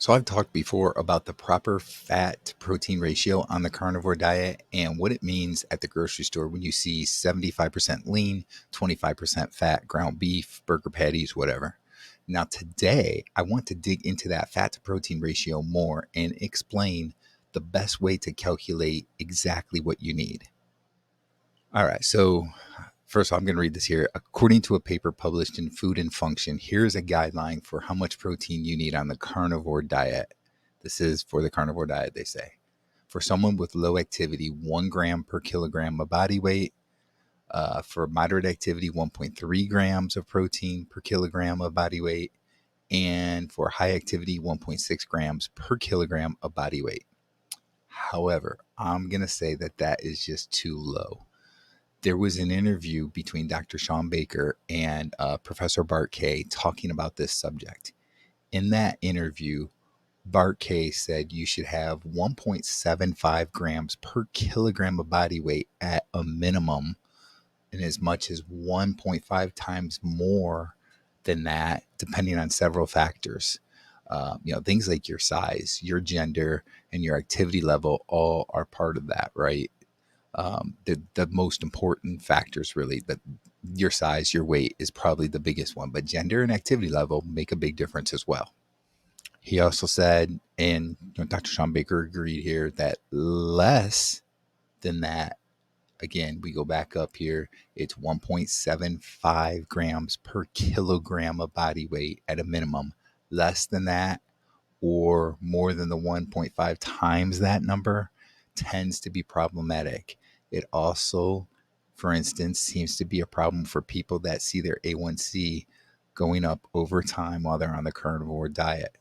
So I've talked before about the proper fat to protein ratio on the carnivore diet and what it means at the grocery store when you see 75% lean, 25% fat, ground beef, burger patties, whatever. Now, today, I want to dig into that fat to protein ratio more and explain the best way to calculate exactly what you need. All right, so first of all, I'm going to read this here. According to a paper published in Food and Function, here's a guideline for how much protein you need on the carnivore diet. This is for the carnivore diet, they say. For someone with low activity, 1 gram per kilogram of body weight. For moderate activity, 1.3 grams of protein per kilogram of body weight. And for high activity, 1.6 grams per kilogram of body weight. However, I'm going to say that that is just too low. There was an interview between Dr. Sean Baker and Professor Bart Kay talking about this subject. In that interview, Bart Kay said you should have 1.75 grams per kilogram of body weight at a minimum, and as much as 1.5 times more than that, depending on several factors. Things like your size, your gender, and your activity level all are part of that, right? The most important factors really that your size, your weight is probably the biggest one, but gender and activity level make a big difference as well. He also said, and Dr. Sean Baker agreed here, that less than that, again, we go back up here, it's 1.75 grams per kilogram of body weight at a minimum. Less than that or more than the 1.5 times that number tends to be problematic. It also, for instance, seems to be a problem for people that see their A1C going up over time while they're on the carnivore diet.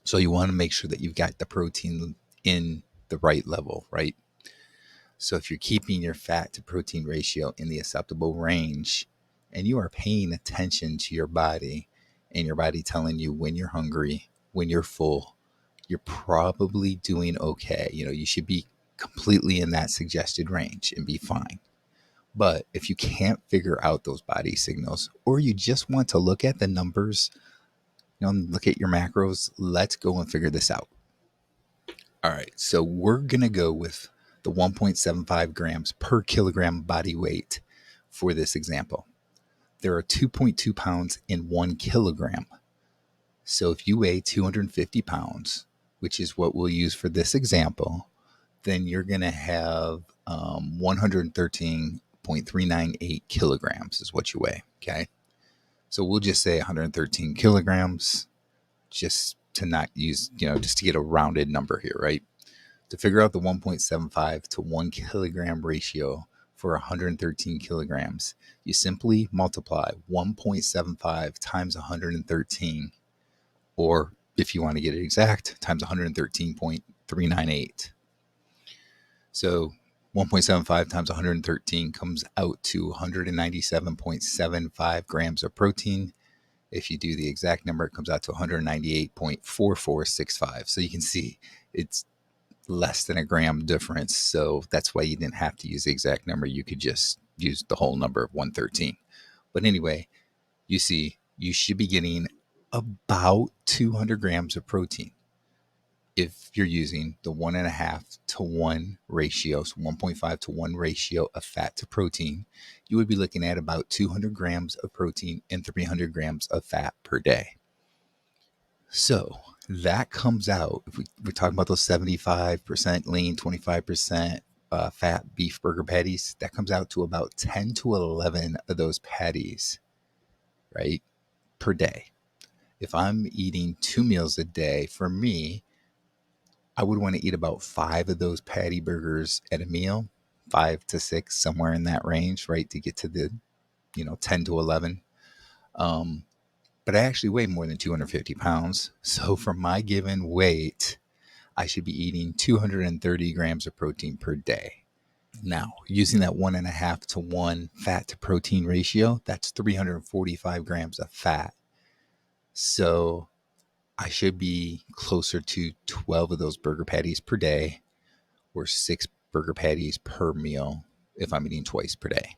So you want to make sure that you've got the protein in the right level, right? So if you're keeping your fat to protein ratio in the acceptable range and you are paying attention to your body and your body telling you when you're hungry, when you're full, you're probably doing okay. You should be completely in that suggested range and be fine. But if you can't figure out those body signals or you just want to look at the numbers, look at your macros, let's go and figure this out. All right, so we're going to go with the 1.75 grams per kilogram body weight for this example. There are 2.2 pounds in 1 kilogram. So if you weigh 250 pounds, which is what we'll use for this example, then you're going to have 113.398 kilograms is what you weigh, okay? So we'll just say 113 kilograms just to not use, just to get a rounded number here, right? To figure out the 1.75 to 1 kilogram ratio for 113 kilograms, you simply multiply 1.75 times 113, or if you want to get it exact, times 113.398. So 1.75 times 113 comes out to 197.75 grams of protein. If you do the exact number, it comes out to 198.4465. So you can see it's less than a gram difference. So that's why you didn't have to use the exact number. You could just use the whole number of 113. But anyway, you see, you should be getting about 200 grams of protein if you're using the 1.5 to 1 ratio, so 1.5 to 1 ratio of fat to protein. You would be looking at about 200 grams of protein and 300 grams of fat per day. So that comes out, if we're talking about those 75% lean, 25% fat beef burger patties, that comes out to about 10 to 11 of those patties, right, per day. If I'm eating 2 meals a day, for me, I would want to eat about 5 of those patty burgers at a meal, 5 to 6, somewhere in that range, right, to get to the, 10 to 11. But I actually weigh more than 250 pounds. So for my given weight, I should be eating 230 grams of protein per day. Now, using that 1.5 to 1 fat to protein ratio, that's 345 grams of fat. So I should be closer to 12 of those burger patties per day or 6 burger patties per meal if I'm eating twice per day.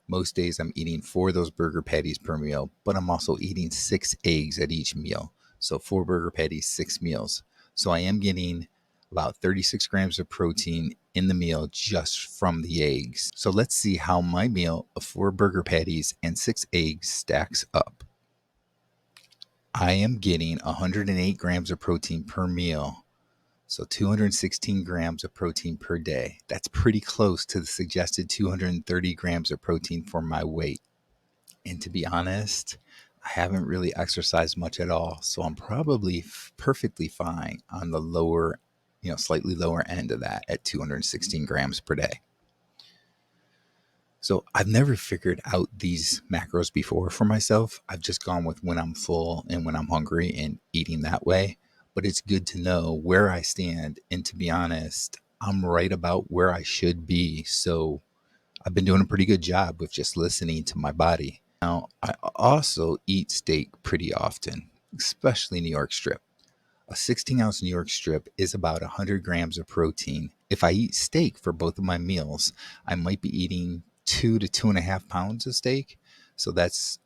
Most days I'm eating 4 of those burger patties per meal, but I'm also eating 6 eggs at each meal. So 4 burger patties, 6 meals. So I am getting about 36 grams of protein in the meal just from the eggs. So let's see how my meal of 4 burger patties and 6 eggs stacks up. I am getting 108 grams of protein per meal. So 216 grams of protein per day. That's pretty close to the suggested 230 grams of protein for my weight. And to be honest, I haven't really exercised much at all. So I'm probably perfectly fine on the lower, slightly lower end of that at 216 grams per day. So I've never figured out these macros before for myself. I've just gone with when I'm full and when I'm hungry and eating that way. But it's good to know where I stand. And to be honest, I'm right about where I should be. So I've been doing a pretty good job with just listening to my body. Now, I also eat steak pretty often, especially New York strip. A 16-ounce New York strip is about 100 grams of protein. If I eat steak for both of my meals, I might be eating 2 to 2.5 pounds of steak. So that's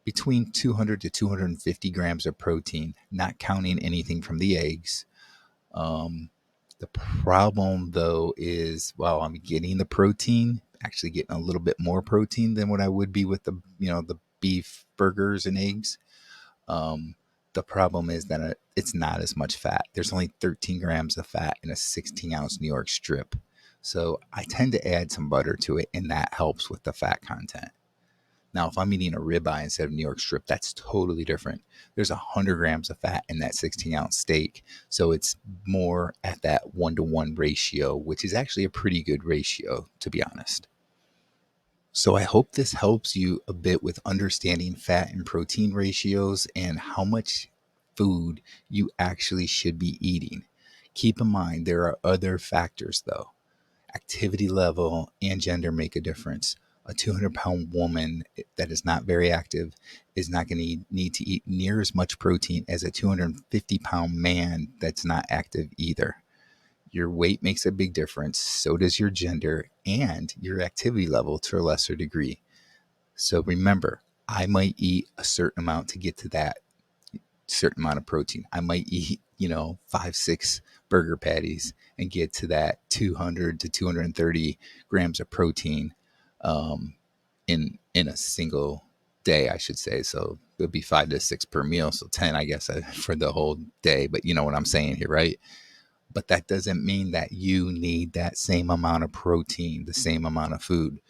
between 200 to 250 grams of protein, not counting anything from the eggs. Um, the problem, though, is while I'm getting the protein, actually getting a little bit more protein than what I would be with the beef burgers and eggs. Um, the problem is that it's not as much fat. There's only 13 grams of fat in a 16-ounce New York strip. So I tend to add some butter to it, and that helps with the fat content. Now, if I'm eating a ribeye instead of New York strip, that's totally different. There's 100 grams of fat in that 16-ounce steak. So it's more at that 1-to-1 ratio, which is actually a pretty good ratio, to be honest. So I hope this helps you a bit with understanding fat and protein ratios and how much food you actually should be eating. Keep in mind, there are other factors though. Activity level and gender make a difference. A 200-pound woman that is not very active is not going to need to eat near as much protein as a 250-pound man that's not active either. Your weight makes a big difference. So does your gender and your activity level to a lesser degree. So remember, I might eat a certain amount to get to that certain amount of protein. I might eat, 5, 6 burger patties and get to that 200 to 230 grams of protein in a single day, I should say. So it would be 5 to 6 per meal. So 10, I guess, for the whole day. But you know what I'm saying here, right? But that doesn't mean that you need that same amount of protein, the same amount of food.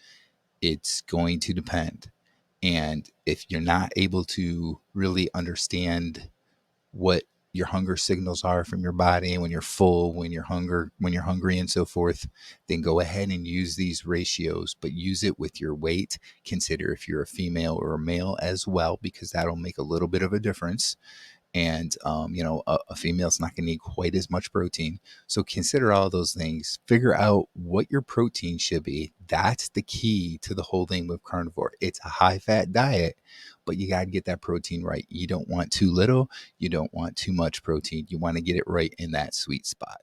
It's going to depend. And if you're not able to really understand what your hunger signals are from your body when you're full, when you're hungry and so forth, then go ahead and use these ratios, but use it with your weight. Consider if you're a female or a male as well, because that'll make a little bit of a difference. And a female's not going to need quite as much protein. So consider all those things. Figure out what your protein should be. That's the key to the whole thing with carnivore. It's a high fat diet, but you got to get that protein right. You don't want too little. You don't want too much protein. You want to get it right in that sweet spot.